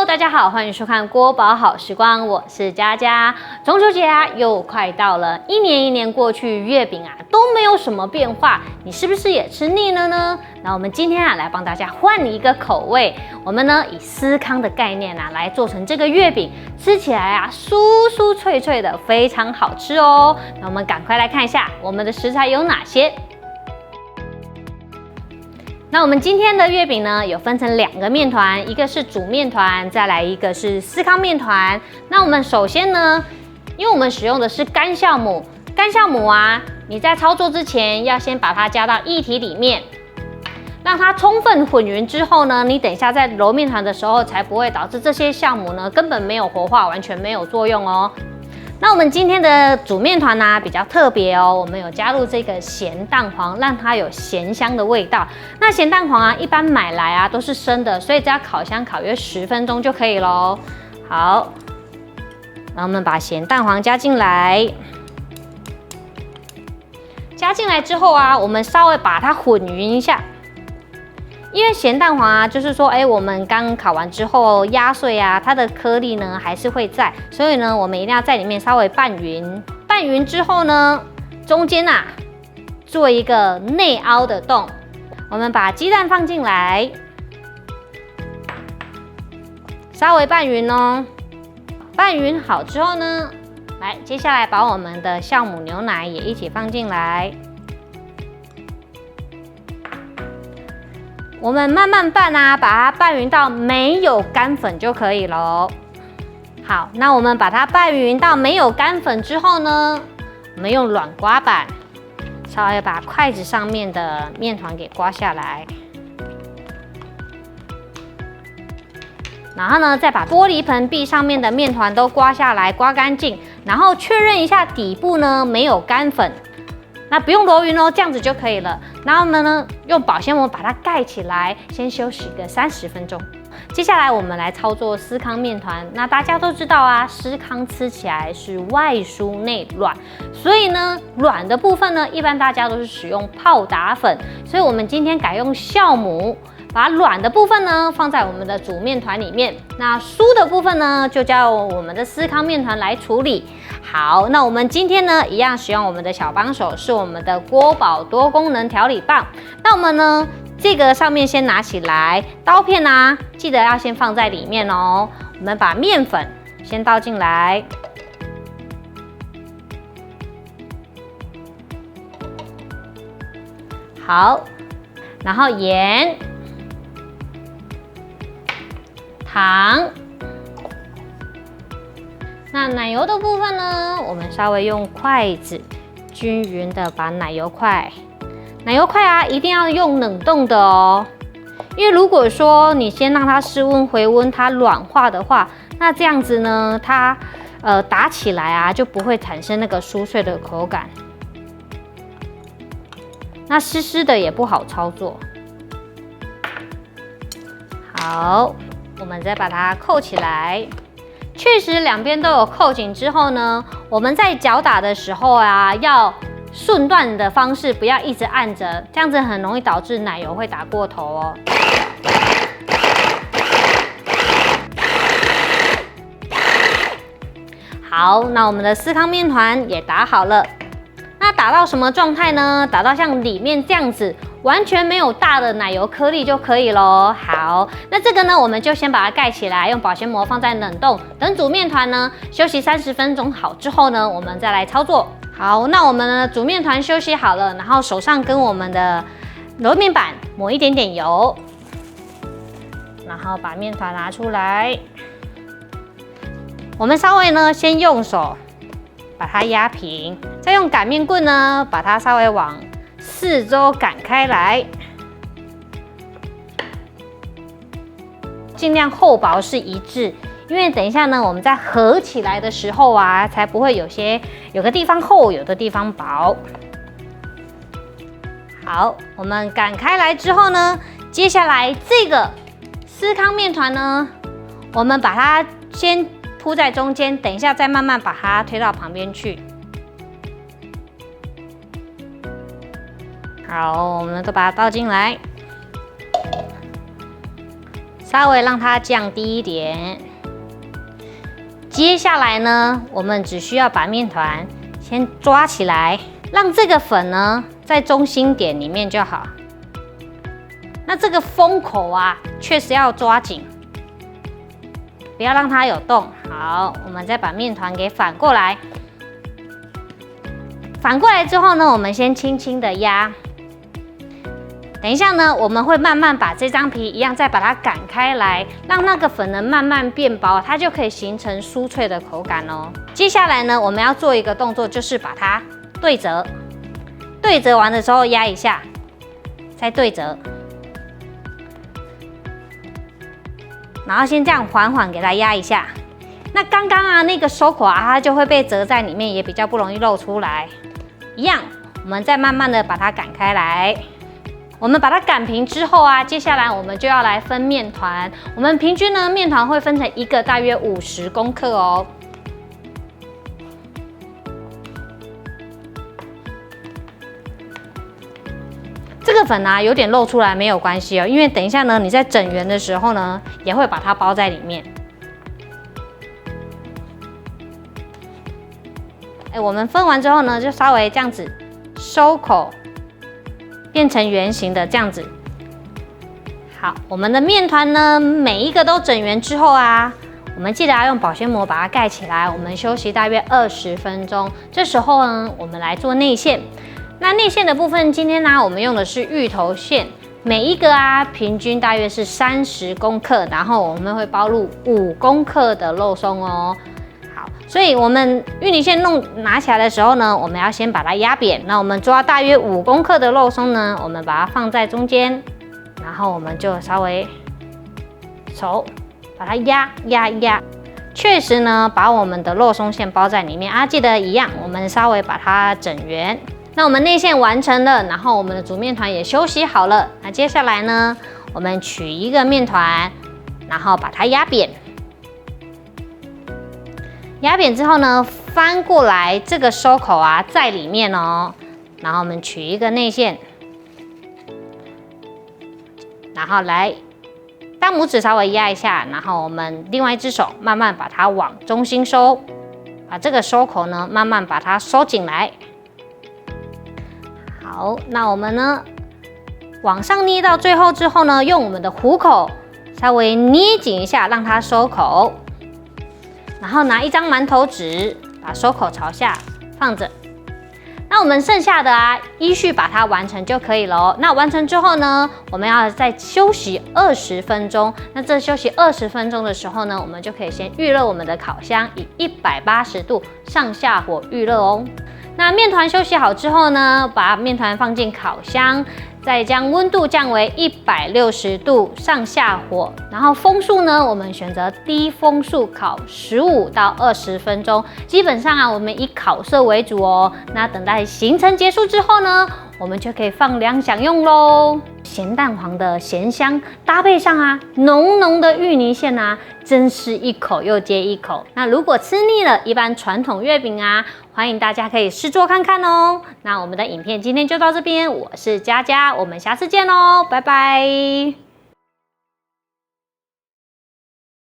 大家好，欢迎收看郭宝好时光，我是佳佳。中秋节又快到了，一年一年过去，月饼都没有什么变化，你是不是也吃腻了呢？那我们今天来帮大家换一个口味，我们呢以司康的概念来做成这个月饼，吃起来酥酥脆脆的，非常好吃哦。那我们赶快来看一下我们的食材有哪些。那我们今天的月饼呢，有分成2个面团，一个是煮面团，再来一个是司康面团。那我们首先呢，因为我们使用的是干酵母，你在操作之前要先把它加到液体里面，让它充分混匀之后呢，你等一下在揉面团的时候，才不会导致这些酵母呢根本没有活化，完全没有作用哦。那我们今天的煮面团比较特别哦，我们有加入这个咸蛋黄，让它有咸香的味道。那咸蛋黄一般买来都是生的，所以只要烤箱烤约10分钟就可以咯。好，那我们把咸蛋黄加进来，之后我们稍微把它混匀一下。因为咸蛋黄就是说，我们刚烤完之后压碎它的颗粒呢还是会在，所以呢，我们一定要在里面稍微拌匀。拌匀之后呢，中间做一个内凹的洞，我们把鸡蛋放进来，稍微拌匀哦。拌匀好之后呢，接下来把我们的酵母牛奶也一起放进来。我们慢慢拌把它拌匀到没有干粉就可以了。好，那我们把它拌匀到没有干粉之后呢，我们用软刮板稍微把筷子上面的面团给刮下来，然后呢，再把玻璃盆壁上面的面团都刮下来，刮干净，然后确认一下底部呢没有干粉。那不用揉匀哦，这样子就可以了。然后呢，用保鲜膜把它盖起来，先休息个30分钟。接下来我们来操作司康面团。那大家都知道司康吃起来是外酥内软，所以呢，软的部分呢，一般大家都是使用泡打粉，所以我们今天改用酵母。把软的部分呢放在我们的煮面团里面，那酥的部分呢就交由我们的司康面团来处理。好，那我们今天呢一样使用我们的小帮手，是我们的锅宝多功能调理棒。那我们呢这个上面先拿起来，刀片记得要先放在里面哦。我们把面粉先倒进来，好，然后盐。糖，那奶油的部分呢，我们稍微用筷子均匀的把奶油块一定要用冷冻的哦，因为如果说你先让它室温回温，它软化的话，那这样子呢，它打起来就不会产生那个酥脆的口感，那湿湿的也不好操作。好。我们再把它扣起来，确实2边都有扣紧之后呢，我们在搅打的时候要顺断的方式，不要一直按着，这样子很容易导致奶油会打过头哦。好，那我们的司康面团也打好了，那打到什么状态呢？打到像里面这样子。完全没有大的奶油颗粒就可以咯。好，那这个呢，我们就先把它盖起来，用保鲜膜放在冷冻，等煮面团呢休息30分钟好之后呢，我们再来操作。好，那我们呢煮面团休息好了，然后手上跟我们的揉面板抹一点点油，然后把面团拿出来，我们稍微呢先用手把它压平，再用擀面棍呢把它稍微往4周擀开来，尽量厚薄是一致，因为等一下呢，我们在合起来的时候才不会有个地方厚，有的地方薄。好，我们擀开来之后呢，接下来这个司康面团呢，我们把它先铺在中间，等一下再慢慢把它推到旁边去。好，我们都把它倒进来，稍微让它降低一点。接下来呢，我们只需要把面团先抓起来，让这个粉呢在中心点里面就好。那这个封口啊，确实要抓紧，不要让它有洞。好，我们再把面团给反过来。反过来之后呢，我们先轻轻的压。等一下呢，我们会慢慢把这张皮一样再把它擀开来，让那个粉呢慢慢变薄，它就可以形成酥脆的口感哦。接下来呢，我们要做一个动作，就是把它对折。对折完的时候压一下，再对折，然后先这样缓缓给它压一下。那刚刚啊那个收口啊，它就会被折在里面，也比较不容易露出来。一样，我们再慢慢的把它擀开来。我们把它擀平之后啊，接下来我们就要来分面团。我们平均呢，面团会分成一个大约50公克哦。这个粉啊有点露出来没有关系哦，因为等一下呢，你在整圆的时候呢，也会把它包在里面。我们分完之后呢，就稍微这样子收口。变成圆形的这样子。好，我们的面团呢，每一个都整圆之后啊，我们记得要用保鲜膜把它盖起来。我们休息大约20分钟。这时候呢，我们来做内馅。那内馅的部分，今天呢，我们用的是芋头馅，每一个啊，平均大约是30公克，然后我们会包入5公克的肉松哦。所以我们芋泥馅拿起来的时候呢，我们要先把它压扁。那我们抓大约5公克的肉松呢，我们把它放在中间，然后我们就稍微手把它压。确实呢，把我们的肉松馅包在里面啊。记得一样，我们稍微把它整圆。那我们内馅完成了，然后我们的煮面团也休息好了。那接下来呢，我们取一个面团，然后把它压扁。压扁之后呢，翻过来，这个收口啊在里面哦。然后我们取一个内馅，然后来大拇指稍微压一下，然后我们另外一只手慢慢把它往中心收，把这个收口呢慢慢把它收紧来。好，那我们呢往上捏到最后之后呢，用我们的虎口稍微捏紧一下，让它收口。然后拿一张馒头纸，把收口朝下放着。那我们剩下的啊，依序把它完成就可以了哦。那完成之后呢，我们要再休息20分钟。那这休息20分钟的时候呢，我们就可以先预热我们的烤箱，以180度上下火预热哦。那面团休息好之后呢，把面团放进烤箱。再将温度降为160度上下火，然后风速呢，我们选择低风速烤15到20分钟。基本上啊，我们以烤色为主哦。那等待行程结束之后呢，我们就可以放凉享用喽。咸蛋黄的咸香搭配上啊浓浓的芋泥馅啊，真是一口又接一口。那如果吃腻了一般传统月饼啊，欢迎大家可以试做看看哦。那我们的影片今天就到这边，我是佳佳，我们下次见喽，拜拜。